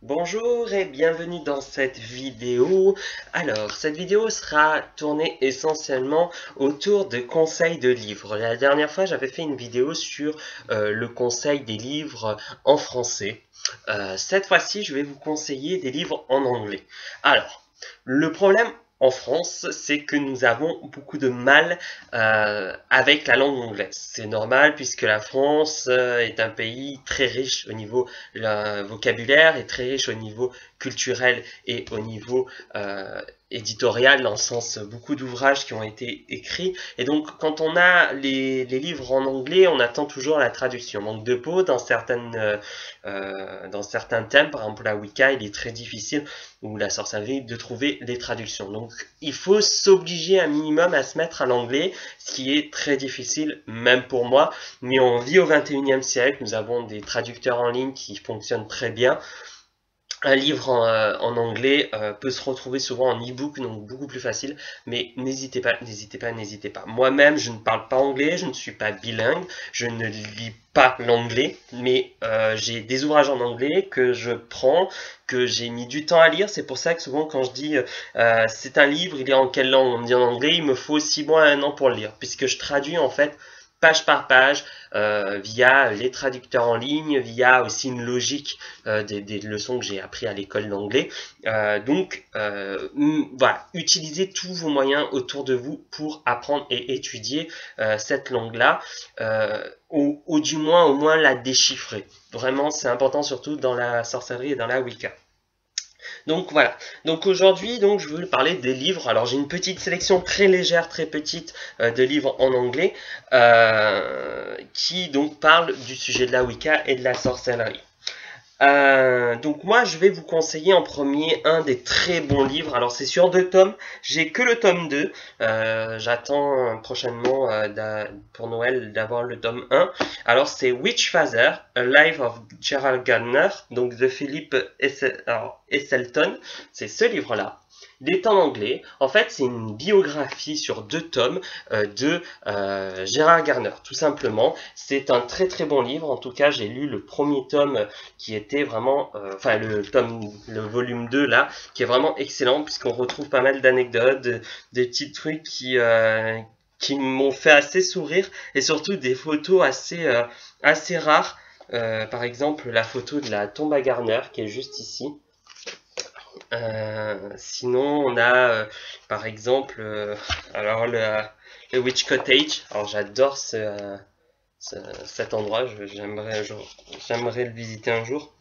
Bonjour et bienvenue dans cette vidéo. Alors, cette vidéo sera tournée essentiellement autour de conseils de livres. La dernière fois, j'avais fait une vidéo sur le conseil des livres en français. Cette fois-ci, je vais vous conseiller des livres en anglais. Alors, le problème en France, c'est que nous avons beaucoup de mal avec la langue anglaise. C'est normal puisque la France est un pays très riche au niveau vocabulaire et très riche au niveau culturel et au niveau éditorial, dans le sens beaucoup d'ouvrages qui ont été écrits. Et donc, quand on a les livres en anglais, on attend toujours la traduction. Manque de peau, dans certains thèmes, par exemple la Wicca, il est très difficile, ou la sorcellerie, de trouver les traductions. Donc, il faut s'obliger un minimum à se mettre à l'anglais, ce qui est très difficile, même pour moi. Mais on vit au 21e siècle, nous avons des traducteurs en ligne qui fonctionnent très bien. Un livre en anglais peut se retrouver souvent en e-book, donc beaucoup plus facile, mais n'hésitez pas, n'hésitez pas, n'hésitez pas. Moi-même, je ne parle pas anglais, je ne suis pas bilingue, je ne lis pas l'anglais, mais j'ai des ouvrages en anglais que je prends, que j'ai mis du temps à lire. C'est pour ça que souvent quand je dis c'est un livre, il est en quelle langue, on me dit en anglais, il me faut 6 mois à 1 an pour le lire, puisque je traduis en fait page par page, via les traducteurs en ligne, via aussi une logique des leçons que j'ai appris à l'école d'anglais. Voilà, utilisez tous vos moyens autour de vous pour apprendre et étudier cette langue-là, ou du moins au moins la déchiffrer. Vraiment, c'est important surtout dans la sorcellerie et dans la Wicca. Donc voilà. Donc aujourd'hui, donc je veux parler des livres. Alors j'ai une petite sélection très légère, très petite de livres en anglais qui donc parlent du sujet de la Wicca et de la sorcellerie. Donc moi je vais vous conseiller en premier un des très bons livres. Alors c'est sur 2 tomes, j'ai que le tome 2. J'attends prochainement pour Noël d'avoir le tome 1. Alors c'est Witchfather, A Life of Gerald Gardner, donc de Philip Esselton. C'est ce livre-là. Il est en anglais. En fait, c'est une biographie sur 2 tomes de Gerald Gardner, tout simplement. C'est un très très bon livre. En tout cas, j'ai lu le premier tome qui était vraiment, le volume 2 là, qui est vraiment excellent puisqu'on retrouve pas mal d'anecdotes, de petits trucs qui m'ont fait assez sourire et surtout des photos assez rares. Par exemple, la photo de la tombe à Gardner qui est juste ici. Sinon, on a par exemple alors le Witch Cottage. Alors j'adore cet endroit, j'aimerais le visiter un jour.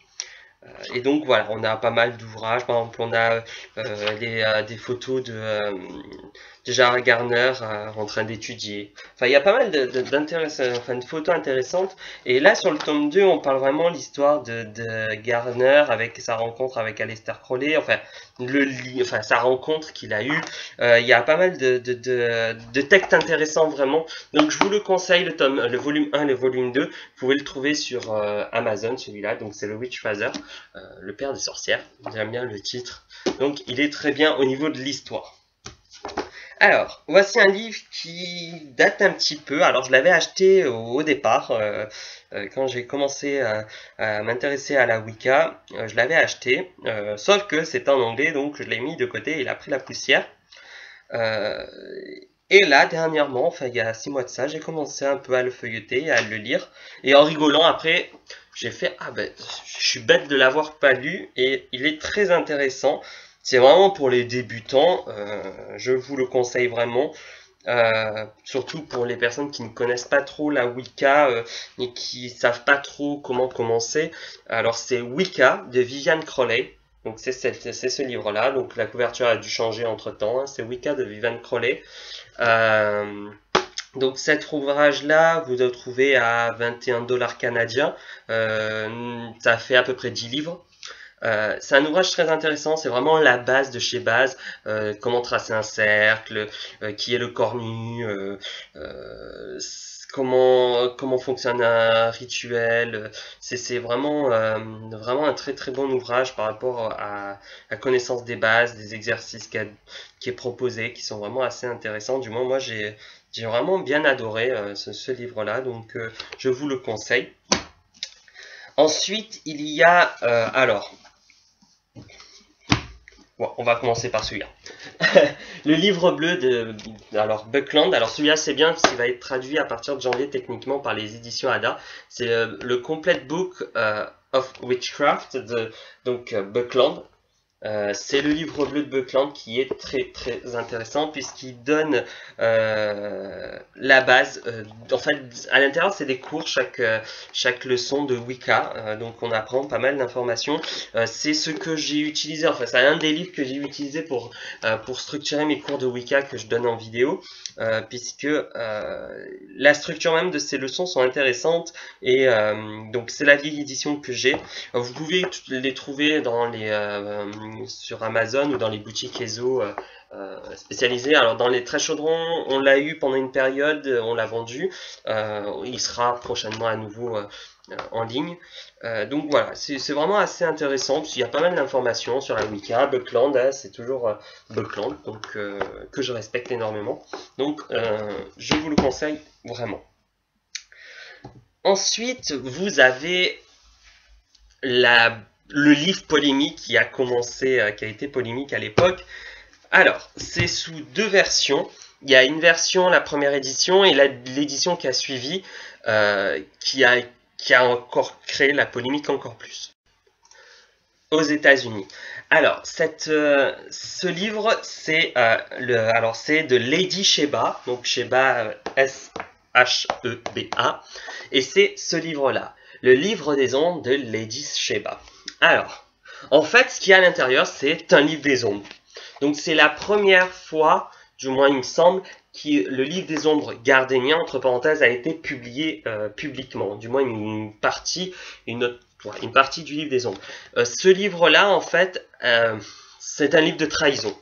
Et donc voilà, on a pas mal d'ouvrages. Par exemple, on a des photos de Gerald Gardner en train d'étudier. Enfin, il y a pas mal de photos intéressantes. Et là, sur le tome 2, on parle vraiment de l'histoire de Gardner avec sa rencontre avec Aleister Crowley. Enfin, sa rencontre qu'il a eue. Il y a pas mal de textes intéressants vraiment. Donc, je vous le conseille, le volume 1 et le volume 2. Vous pouvez le trouver sur Amazon, celui-là. Donc, c'est le Witchfather, le père des sorcières. J'aime bien le titre. Donc, il est très bien au niveau de l'histoire. Alors, voici un livre qui date un petit peu. Alors, je l'avais acheté au départ, quand j'ai commencé à m'intéresser à la Wicca. Je l'avais acheté, sauf que c'est en anglais, donc je l'ai mis de côté, il a pris la poussière. Euh, et là, dernièrement, enfin il y a 6 mois de ça, j'ai commencé un peu à le feuilleter, à le lire. Et en rigolant, après, j'ai fait, ah ben, je suis bête de l'avoir pas lu, et il est très intéressant. C'est vraiment pour les débutants, je vous le conseille vraiment. Surtout pour les personnes qui ne connaissent pas trop la Wicca et qui savent pas trop comment commencer. Alors c'est Wicca de Vivian Crowley. Donc c'est ce livre-là. Donc la couverture a dû changer entre temps. C'est Wicca de Vivian Crowley. Euh, donc cet ouvrage-là, vous le trouvez à 21 dollars canadiens. Ça fait à peu près 10 livres. C'est un ouvrage très intéressant, c'est vraiment la base de chez base, comment tracer un cercle, qui est le cornu, comment fonctionne un rituel. C'est vraiment un très très bon ouvrage par rapport à la connaissance des bases, des exercices qui est proposé, qui sont vraiment assez intéressants. Du moins, moi j'ai vraiment bien adoré ce livre-là, donc je vous le conseille. Ensuite, il y a alors Bon, on va commencer par celui-là. Le livre bleu de Buckland. Alors celui-là c'est bien parce qu'il va être traduit à partir de janvier techniquement par les éditions Ada. C'est le Complete Book of Witchcraft de Buckland. C'est le livre bleu de Buckland qui est très très intéressant puisqu'il donne la base. En fait, à l'intérieur, c'est des cours, chaque leçon de Wicca. Donc, on apprend pas mal d'informations. C'est ce que j'ai utilisé, enfin, c'est un des livres que j'ai utilisé pour structurer mes cours de Wicca que je donne en vidéo. Puisque la structure même de ces leçons sont intéressantes. Et donc, c'est la vieille édition que j'ai. Vous pouvez les trouver dans sur Amazon ou dans les boutiques ESO spécialisées. Alors dans les Très Chaudrons, on l'a eu pendant une période, on l'a vendu. Il sera prochainement à nouveau en ligne. Donc voilà, c'est vraiment assez intéressant parce qu'il y a pas mal d'informations sur la Wicca. Buckland, c'est toujours Buckland, donc que je respecte énormément. Donc je vous le conseille vraiment. Ensuite, vous avez le livre polémique qui a été polémique à l'époque. Alors, c'est sous deux versions. Il y a une version, la première édition, et l'édition qui a suivi, qui a encore créé la polémique encore plus. Aux États-Unis. Alors, ce livre, c'est de Lady Sheba, donc Sheba, S-H-E-B-A, et c'est ce livre-là. Le livre des ombres de Lady Sheba. Alors, en fait, ce qu'il y a à l'intérieur, c'est un livre des ombres. Donc, c'est la première fois, du moins il me semble, que le livre des ombres gardénien, entre parenthèses, a été publié publiquement. Du moins une partie du livre des ombres. Ce livre-là, en fait, c'est un livre de trahison.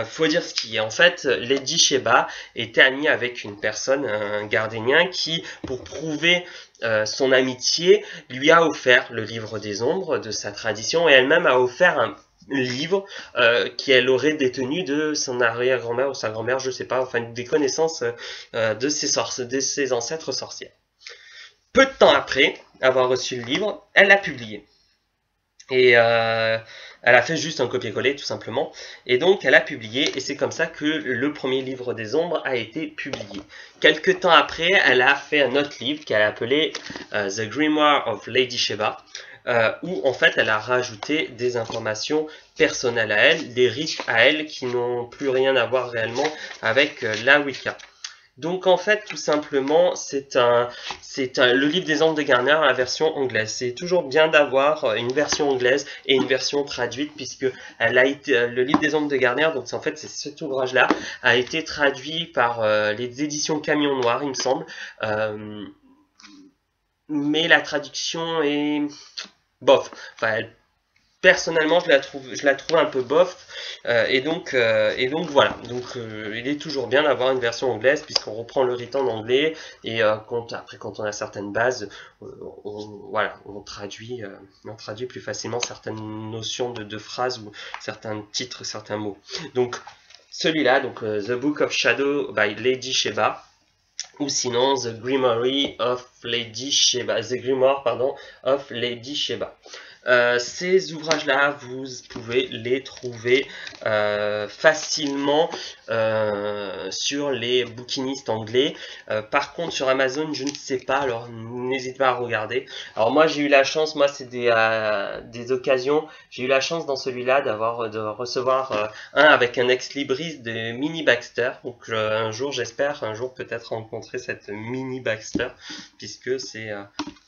Faut dire ce qui est. En fait, Lady Sheba était amie avec une personne, un gardénien, qui, pour prouver son amitié, lui a offert le livre des ombres de sa tradition et elle-même a offert un livre qu'elle aurait détenu de son arrière-grand-mère ou sa grand-mère, je sais pas, enfin des connaissances de ses ancêtres sorcières. Peu de temps après avoir reçu le livre, elle l'a publié. Et elle a fait juste un copier-coller tout simplement. Et donc elle a publié et c'est comme ça que le premier livre des ombres a été publié. Quelque temps après, elle a fait un autre livre qu'elle a appelé The Grimoire of Lady Sheba. Où en fait elle a rajouté des informations personnelles à elle, des rites à elle qui n'ont plus rien à voir réellement avec la Wicca. Donc en fait tout simplement c'est le livre des ombres de Garner, la version anglaise. C'est toujours bien d'avoir une version anglaise et une version traduite puisque le livre des ombres de Garner, donc en fait c'est cet ouvrage là, a été traduit par les éditions Camion Noir il me semble. Mais la traduction est bof. Enfin, personnellement, je la trouve un peu bof. Et donc voilà. Donc, il est toujours bien d'avoir une version anglaise puisqu'on reprend le rite en anglais et après, quand on a certaines bases, on traduit plus facilement certaines notions de phrases ou certains titres, certains mots. Donc, celui-là, The Book of Shadow by Lady Sheba. Ou sinon The Grimoire of Lady Sheba. The Grimoire, of Lady Sheba. Ces ouvrages-là, vous pouvez les trouver facilement sur les bouquinistes anglais. Par contre, sur Amazon, je ne sais pas, alors n'hésitez pas à regarder. Alors moi, j'ai eu la chance, c'est des occasions, j'ai eu la chance dans celui-là de recevoir un avec un ex-libris de Minnie Baxter. Donc j'espère un jour peut-être rencontrer cette Minnie Baxter, puisque c'est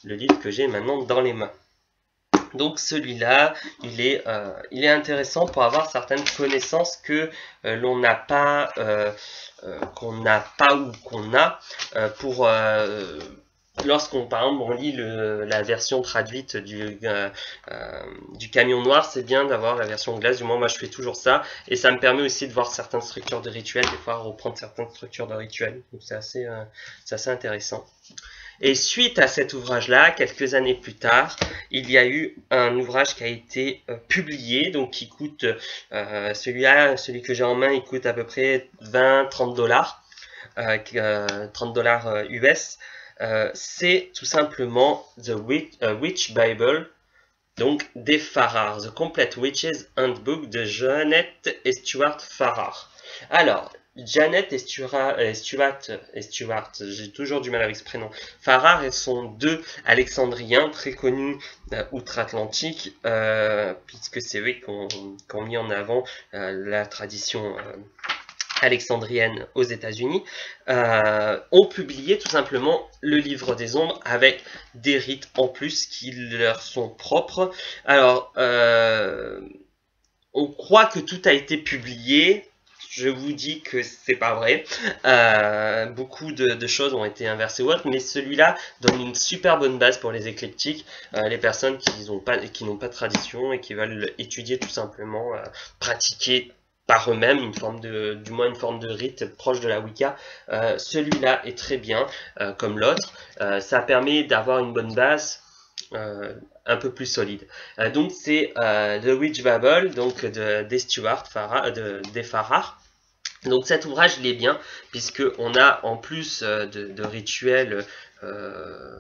le livre que j'ai maintenant dans les mains. Donc celui-là, il est intéressant pour avoir certaines connaissances que l'on n'a pas, qu'on a pour lorsqu'on par exemple on lit la version traduite du Camion Noir, c'est bien d'avoir la version anglaise. Du moins moi je fais toujours ça et ça me permet aussi de voir certaines structures de rituels, des fois reprendre certaines structures de rituels. Donc c'est assez intéressant. Et suite à cet ouvrage-là, quelques années plus tard, il y a eu un ouvrage qui a été publié, donc qui coûte, celui que j'ai en main, il coûte à peu près 20-30 dollars, 30 dollars US. C'est tout simplement The Witch Bible donc des Farrar, The Complete Witches Handbook de Janet et Stuart Farrar. Alors, Janet et Stuart, j'ai toujours du mal avec ce prénom. Farrar sont deux Alexandriens très connus outre-Atlantique, puisque c'est eux qui ont mis en avant la tradition alexandrienne aux États-Unis, ont publié tout simplement le livre des ombres avec des rites en plus qui leur sont propres. Alors, on croit que tout a été publié. Je vous dis que c'est pas vrai. Beaucoup de choses ont été inversées ou autres, mais celui-là donne une super bonne base pour les éclectiques, les personnes qui n'ont pas de tradition et qui veulent étudier tout simplement, pratiquer par eux-mêmes du moins une forme de rite proche de la Wicca. Celui-là est très bien, comme l'autre. Ça permet d'avoir une bonne base. Un peu plus solide. Donc c'est The Witch Babel, donc des Stuart Farrar, des Farrar. Donc cet ouvrage il est bien puisque on a en plus de rituels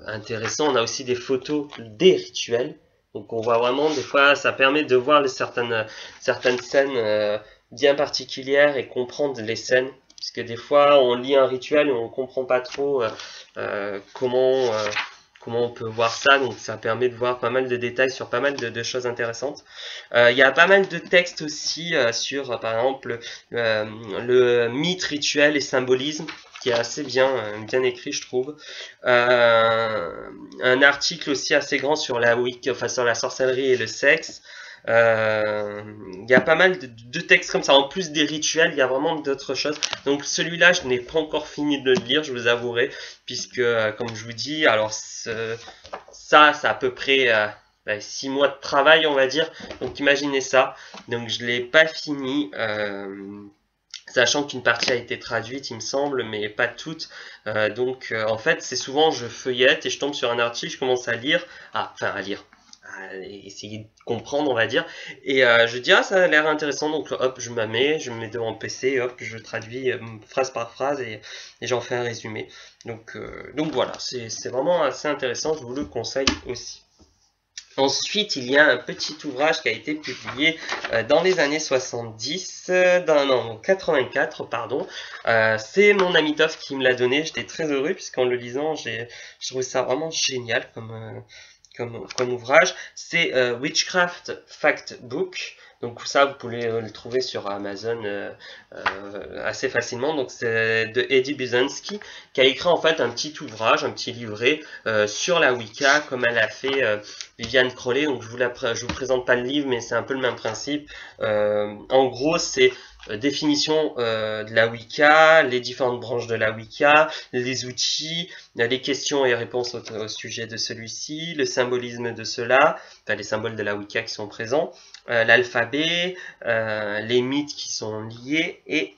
intéressants, on a aussi des photos des rituels. Donc on voit vraiment des fois ça permet de voir certaines scènes bien particulières et comprendre les scènes. Puisque des fois on lit un rituel et on comprend pas trop comment on peut voir ça, donc ça permet de voir pas mal de détails sur pas mal de choses intéressantes. Il y a pas mal de textes aussi sur, par exemple, le mythe, rituel et symbolisme, qui est assez bien écrit, je trouve. Un article aussi assez grand sur la Wicca, enfin sur la sorcellerie et le sexe. Il y a pas mal de textes comme ça, en plus des rituels, il y a vraiment d'autres choses. Donc celui-là, je n'ai pas encore fini de le lire, je vous avouerai, puisque, comme je vous dis, alors ça c'est à peu près 6 mois de travail, on va dire. Donc imaginez ça. Donc je l'ai pas fini, sachant qu'une partie a été traduite, il me semble, mais pas toute. Donc en fait, c'est souvent je feuillette et je tombe sur un article, je commence à lire, à essayer de comprendre, on va dire, et je dis ça a l'air intéressant, donc hop je me mets devant le PC, hop je traduis phrase par phrase et j'en fais un résumé. Donc voilà, c'est vraiment assez intéressant, je vous le conseille aussi. Ensuite, il y a un petit ouvrage qui a été publié dans les années 70, 84, pardon. C'est mon ami Toff qui me l'a donné, j'étais très heureux puisqu'en le lisant, je trouvais ça vraiment génial comme ouvrage. C'est Witchcraft Fact Book. Donc ça, vous pouvez le trouver sur Amazon assez facilement. Donc c'est de Eddie Buzansky qui a écrit en fait un petit ouvrage, un petit livret sur la Wicca, comme elle a fait Viviane Crowley. Donc je vous présente pas le livre, mais c'est un peu le même principe. En gros, c'est définition de la Wicca, les différentes branches de la Wicca, les outils, les questions et réponses au sujet de celui-ci, le symbolisme de cela, enfin les symboles de la Wicca qui sont présents, l'alphabet, les mythes qui sont liés et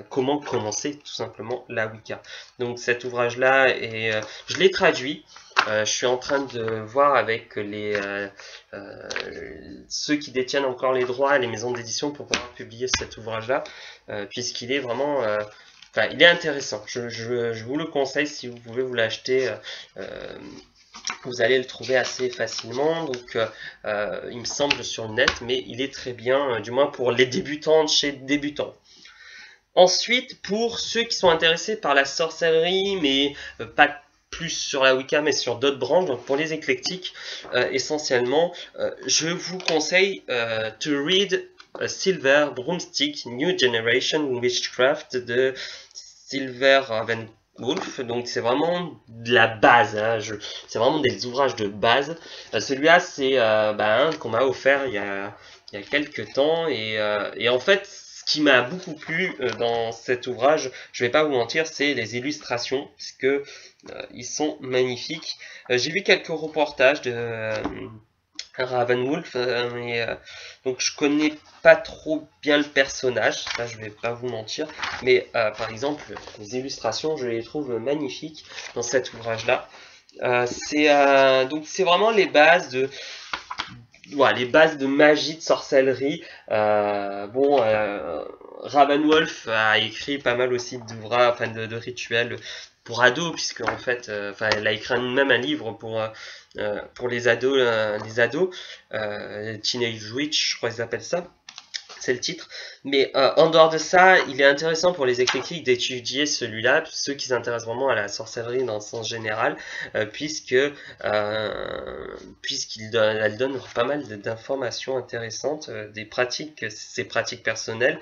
comment commencer tout simplement la Wicca. Donc cet ouvrage-là, je l'ai traduit. Je suis en train de voir avec ceux qui détiennent encore les droits, les maisons d'édition, pour pouvoir publier cet ouvrage-là, puisqu'il est vraiment, il est intéressant. Je vous le conseille si vous pouvez vous l'acheter. Vous allez le trouver assez facilement, donc il me semble sur le net, mais il est très bien, du moins pour les débutants de chez débutants. Ensuite, pour ceux qui sont intéressés par la sorcellerie, mais pas plus sur la Wicca, mais sur d'autres branches, donc pour les éclectiques, essentiellement, je vous conseille to read Silver Broomstick New Generation Witchcraft de Silver Ravenwolf. Donc c'est vraiment de la base, hein. C'est vraiment des ouvrages de base. Celui-là, c'est un qu'on m'a offert il y a quelques temps, et en fait, ce qui m'a beaucoup plu dans cet ouvrage, je vais pas vous mentir, c'est les illustrations, parce que ils sont magnifiques. J'ai vu quelques reportages de Ravenwolf, donc je connais pas trop bien le personnage, ça je vais pas vous mentir, mais par exemple les illustrations je les trouve magnifiques dans cet ouvrage là. Donc c'est vraiment les bases de magie, de sorcellerie. Ravenwolf a écrit pas mal aussi d'ouvrages, enfin de rituels pour ados, puisque en fait, enfin, elle a écrit même un livre pour les ados, Teenage Witch, je crois qu'ils appellent ça. C'est le titre. Mais en dehors de ça, il est intéressant pour les éclectiques d'étudier celui-là, ceux qui s'intéressent vraiment à la sorcellerie dans le sens général, puisqu'elle donne pas mal d'informations intéressantes, des pratiques, ses pratiques personnelles,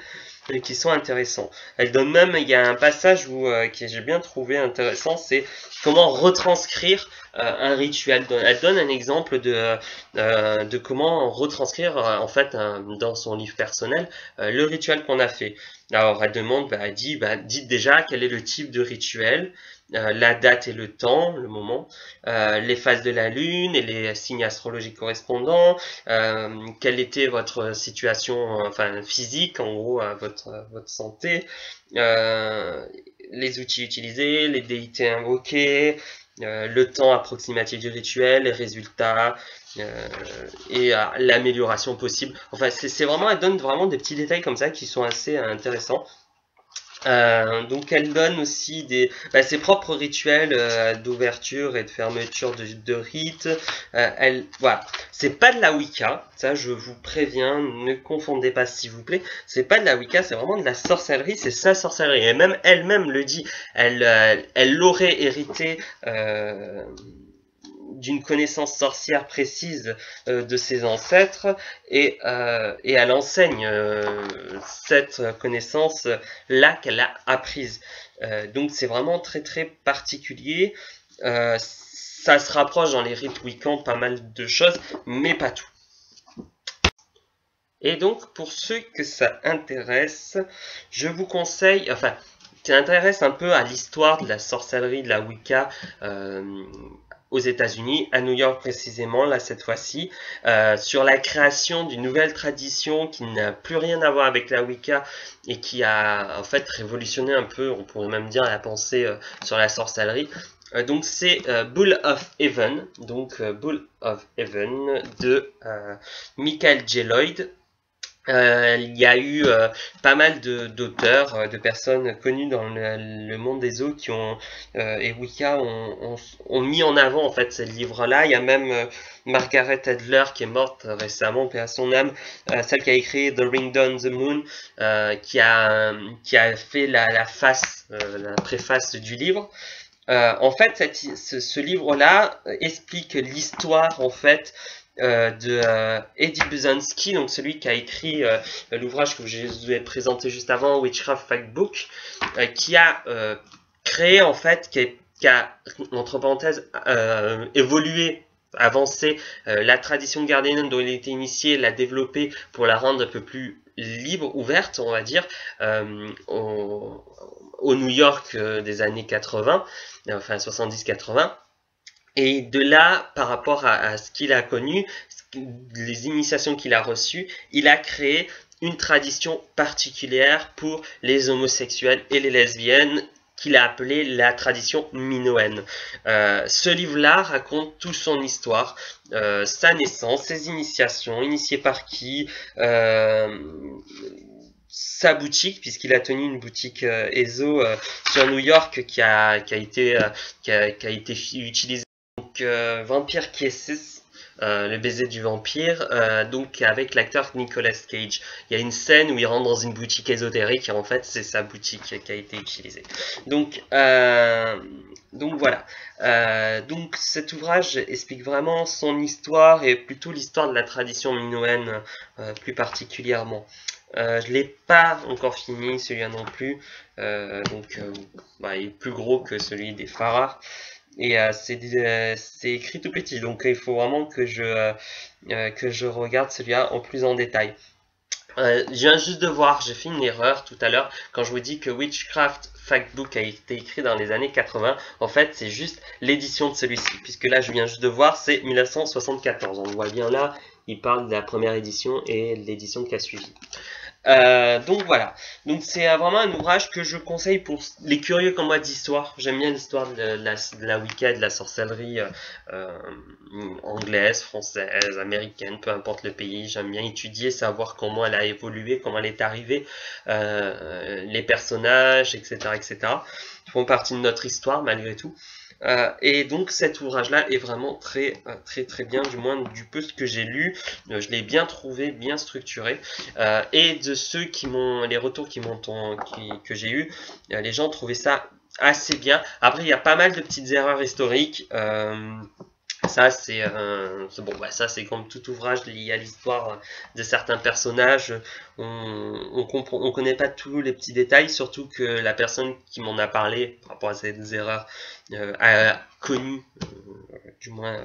qui sont intéressants. Elle donne même, il y a un passage que j'ai bien trouvé intéressant, c'est comment retranscrire un rituel. Elle donne un exemple de comment retranscrire en fait dans son livre personnel le rituel qu'on a fait. Alors elle demande, elle dit, dites déjà quel est le type de rituel, la date et le temps, le moment, les phases de la lune et les signes astrologiques correspondants, quelle était votre situation enfin physique, en gros votre santé, les outils utilisés, les déités invoquées, le temps approximatif du rituel, les résultats et l'amélioration possible. Enfin, c'est vraiment, elle donne vraiment des petits détails comme ça qui sont assez intéressants. Donc elle donne aussi ses propres rituels d'ouverture et de fermeture de rites. Voilà, c'est pas de la Wicca, ça je vous préviens, ne confondez pas s'il vous plaît. C'est pas de la Wicca, c'est vraiment de la sorcellerie, c'est sa sorcellerie. Et même elle-même le dit, elle l'aurait hérité d'une connaissance sorcière précise de ses ancêtres et elle enseigne cette connaissance là qu'elle a apprise. Donc c'est vraiment très très particulier. Ça se rapproche dans les rites wiccans pas mal de choses, mais pas tout. Et donc pour ceux que ça intéresse, je vous conseille, enfin, qui intéresse un peu à l'histoire de la sorcellerie de la Wicca aux États-Unis, à New York précisément, là cette fois-ci, sur la création d'une nouvelle tradition qui n'a plus rien à voir avec la Wicca et qui a en fait révolutionné un peu, on pourrait même dire, la pensée sur la sorcellerie. Donc c'est Bull of Heaven, Bull of Heaven de Michael J. Lloyd. Il y a eu pas mal d'auteurs, de personnes connues dans le monde des eaux qui ont et Wicca ont mis en avant en fait ces livres-là. Il y a même Margaret Adler qui est morte récemment, paix à son âme, celle qui a écrit The Ring Down the Moon, qui a fait la préface du livre. En fait, ce livre-là explique l'histoire en fait de Eddie Buzansky, donc celui qui a écrit l'ouvrage que je vous ai présenté juste avant, Witchcraft Factbook, qui a créé en fait, qui a entre parenthèses évolué, avancé la tradition gardénienne dont il a été initié, l'a développée pour la rendre un peu plus libre, ouverte, on va dire, au New York des années 80, enfin 70-80. Et de là, par rapport à ce qu'il a connu, les initiations qu'il a reçues, il a créé une tradition particulière pour les homosexuels et les lesbiennes qu'il a appelée la tradition minoenne. Ce livre-là raconte toute son histoire, sa naissance, ses initiations, initié par qui, sa boutique, puisqu'il a tenu une boutique ESO sur New York qui a été utilisée. Donc Vampire Kisses, le baiser du vampire, donc avec l'acteur Nicolas Cage. Il y a une scène où il rentre dans une boutique ésotérique et en fait c'est sa boutique qui a été utilisée. Donc voilà. Donc cet ouvrage explique vraiment son histoire et plutôt l'histoire de la tradition minoenne plus particulièrement. Je l'ai pas encore fini celui-là non plus, il est plus gros que celui des Farrar. Et c'est écrit tout petit, donc il faut vraiment que je regarde celui-là en plus en détail. Je viens juste de voir, j'ai fait une erreur tout à l'heure quand je vous dis que Witchcraft Factbook a été écrit dans les années 80. En fait, c'est juste l'édition de celui-ci, puisque là, je viens juste de voir, c'est 1974. On voit bien là, il parle de la première édition et l'édition qui a suivi. Donc voilà, donc c'est vraiment un ouvrage que je conseille pour les curieux comme moi d'histoire. J'aime bien l'histoire de la Wicca, de la sorcellerie euh, anglaise, française, américaine, peu importe le pays. J'aime bien étudier, savoir comment elle a évolué, comment elle est arrivée, les personnages, etc., etc. Ils font partie de notre histoire malgré tout. Et donc cet ouvrage-là est vraiment très bien, du moins du peu ce que j'ai lu, je l'ai bien trouvé, bien structuré. Et de ceux les retours que j'ai eu, les gens trouvaient ça assez bien. Après, il y a pas mal de petites erreurs historiques. Ça, bon, bah, ça, c'est comme tout ouvrage lié à l'histoire de certains personnages. On connaît pas tous les petits détails, surtout que la personne qui m'en a parlé par rapport à ces erreurs a connu, du moins,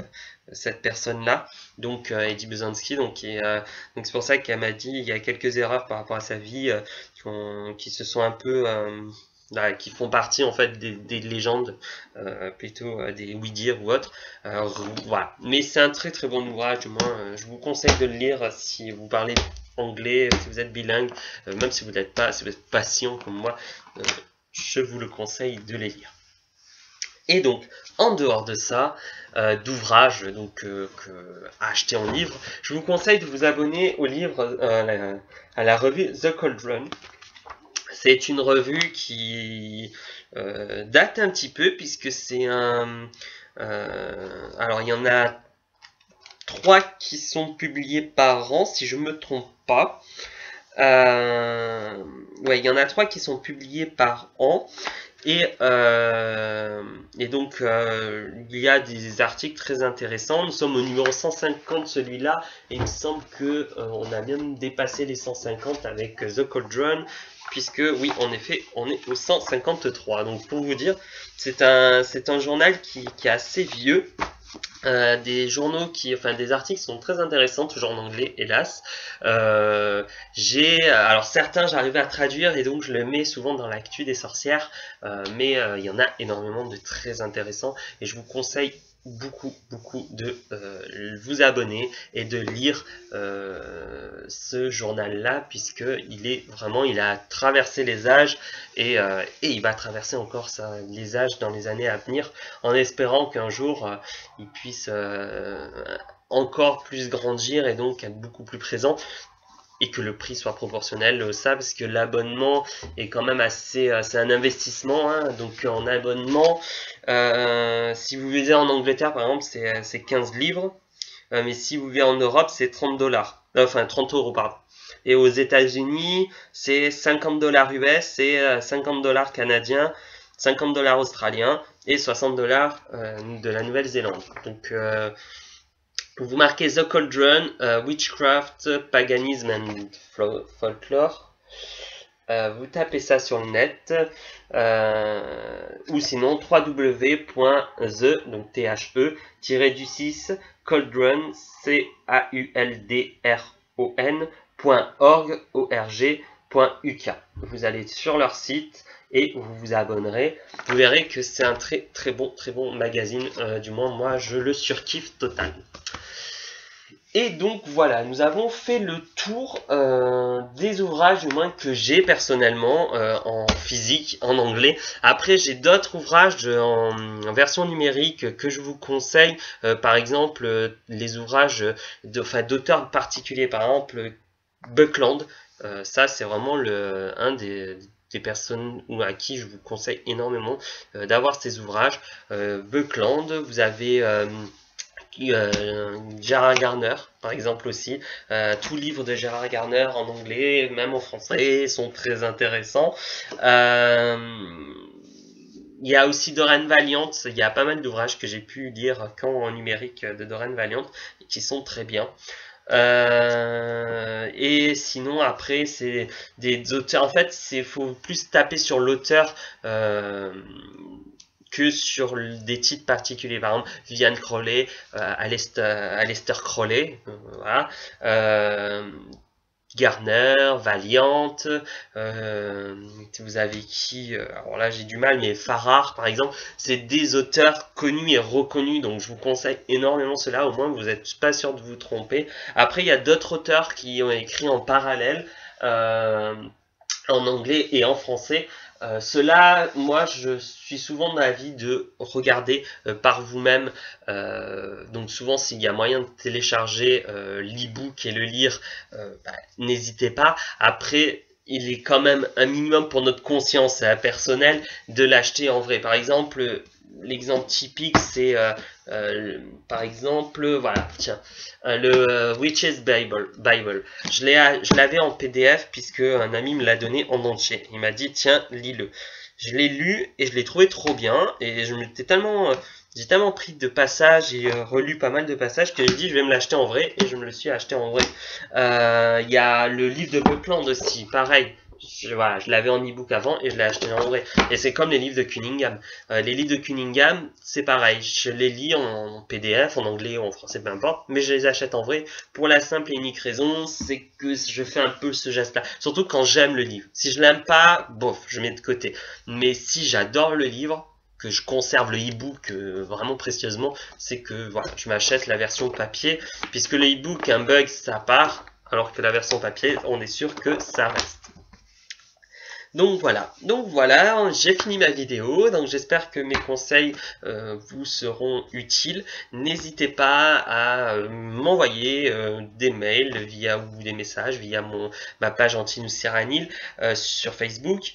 cette personne-là, donc Eddie Bezanski. Donc c'est pour ça qu'elle m'a dit il y a quelques erreurs par rapport à sa vie qui se sont un peu qui font partie en fait des légendes, plutôt des oui-dire ou autres. Voilà. Mais c'est un très bon ouvrage, du moins je vous conseille de le lire si vous parlez anglais, si vous êtes bilingue, même si vous n'êtes pas, si vous êtes patient comme moi, je vous le conseille de les lire. Et donc, en dehors de ça, d'ouvrages à acheter en livre, je vous conseille de vous abonner au livre, à la revue The Cauldron. C'est une revue qui date un petit peu, puisque c'est alors, il y en a 3 qui sont publiés par an, si je ne me trompe pas. Ouais, il y en a 3 qui sont publiés par an. Et donc, il y a des articles très intéressants. Nous sommes au numéro 150, celui-là. Et il me semble qu'on a même dépassé les 150 avec The Cauldron. Puisque, oui, en effet, on est au 153. Donc, pour vous dire, c'est un journal qui est assez vieux. Des journaux des articles sont très intéressants, toujours en anglais, hélas. Alors certains j'arrivais à traduire et donc je le mets souvent dans l'actu des sorcières, mais il y en a énormément de très intéressants et je vous conseille beaucoup de vous abonner et de lire ce journal-là, puisque il a traversé les âges et il va traverser encore les âges dans les années à venir, en espérant qu'un jour il puisse encore plus grandir et donc être beaucoup plus présent, et que le prix soit proportionnel à ça, parce que l'abonnement est quand même c'est un investissement, hein. Donc en abonnement, si vous vivez en Angleterre par exemple, c'est 15 livres, mais si vous vivez en Europe, c'est 30 dollars, enfin 30 euros, pardon. Et aux États-Unis, c'est 50 dollars US et 50 dollars canadiens, 50 dollars australiens et 60 dollars de la Nouvelle-Zélande. Donc vous marquez The Cauldron, Witchcraft, Paganism and Folklore. Vous tapez ça sur le net, ou sinon www.the, donc the-du6 cauldron, cauldron.org.uk. Vous allez sur leur site et vous vous abonnerez. Vous verrez que c'est un très bon magazine, du moins moi je le surkiffe total. Et donc voilà, nous avons fait le tour des ouvrages, du moins que j'ai personnellement en physique, en anglais. Après, j'ai d'autres ouvrages en version numérique que je vous conseille. Par exemple, les ouvrages d'auteurs particuliers, par exemple Buckland. Ça, c'est vraiment un des personnes à qui je vous conseille énormément d'avoir ces ouvrages. Buckland, vous avez Gerard Garner par exemple aussi, tous les livres de Gerard Garner en anglais, même en français, sont très intéressants. Il y a aussi Doreen Valiant, il y a pas mal d'ouvrages que j'ai pu lire en numérique de Doreen Valiant qui sont très bien. Et sinon après c'est des auteurs, en fait faut plus taper sur l'auteur que sur des titres particuliers. Par exemple, Vivian Crowley, Aleister Crowley, voilà. Garner, Valiant, vous avez qui, alors là j'ai du mal, mais Farrar par exemple, c'est des auteurs connus et reconnus, donc je vous conseille énormément cela, au moins vous n'êtes pas sûr de vous tromper. Après il y a d'autres auteurs qui ont écrit en parallèle, en anglais et en français. Cela, moi, je suis souvent d'avis de regarder par vous-même. Donc souvent, s'il y a moyen de télécharger l'e-book et le lire, n'hésitez pas. Après, il est quand même un minimum pour notre conscience personnelle de l'acheter en vrai. Par exemple, l'exemple typique, c'est par exemple, voilà, tiens, le Witch's Bible. Je l'avais en PDF puisque un ami me l'a donné en entier. Il m'a dit, tiens, lis-le. Je l'ai lu et je l'ai trouvé trop bien et j'ai tellement pris de passages et relu pas mal de passages que j'ai dit je vais me l'acheter en vrai et je me le suis acheté en vrai. Il y a le livre de Buckland aussi, pareil. Voilà, je l'avais en e-book avant et je l'ai acheté en vrai. Et c'est comme les livres de Cunningham. Les livres de Cunningham, c'est pareil. Je les lis en PDF, en anglais ou en français, peu importe. Mais je les achète en vrai pour la simple et unique raison, c'est que je fais un peu ce geste-là. Surtout quand j'aime le livre. Si je l'aime pas, bof, je mets de côté. Mais si j'adore le livre, que je conserve le e-book vraiment précieusement, c'est que voilà, je m'achète la version papier, puisque le e-book, un bug, ça part, alors que la version papier, on est sûr que ça reste. Donc voilà, j'ai fini ma vidéo, donc j'espère que mes conseils vous seront utiles. N'hésitez pas à m'envoyer des mails ou des messages via ma page Antinous Cyranil sur Facebook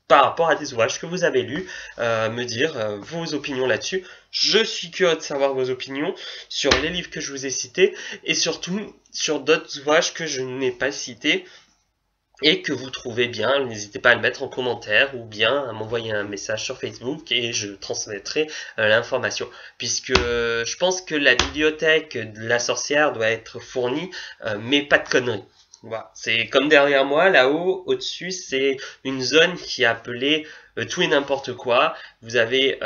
par rapport à des ouvrages que vous avez lus, me dire vos opinions là-dessus. Je suis curieux de savoir vos opinions sur les livres que je vous ai cités et surtout sur d'autres ouvrages que je n'ai pas cités et que vous trouvez bien. N'hésitez pas à le mettre en commentaire ou bien à m'envoyer un message sur Facebook et je transmettrai l'information. Puisque je pense que la bibliothèque de la sorcière doit être fournie, mais pas de conneries. Voilà. C'est comme derrière moi, là-haut, au-dessus, c'est une zone qui est appelée tout et n'importe quoi. Vous avez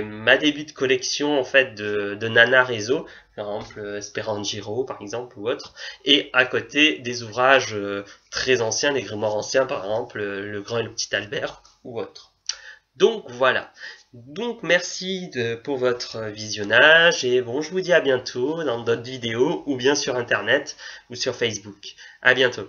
ma début de collection en fait de Nana Réseau, par exemple Sperangiro par exemple ou autre, et à côté des ouvrages très anciens, des grimoires anciens, par exemple le Grand et le Petit Albert ou autre. Donc voilà. Donc merci pour votre visionnage et bon, je vous dis à bientôt dans d'autres vidéos ou bien sur internet ou sur Facebook. À bientôt.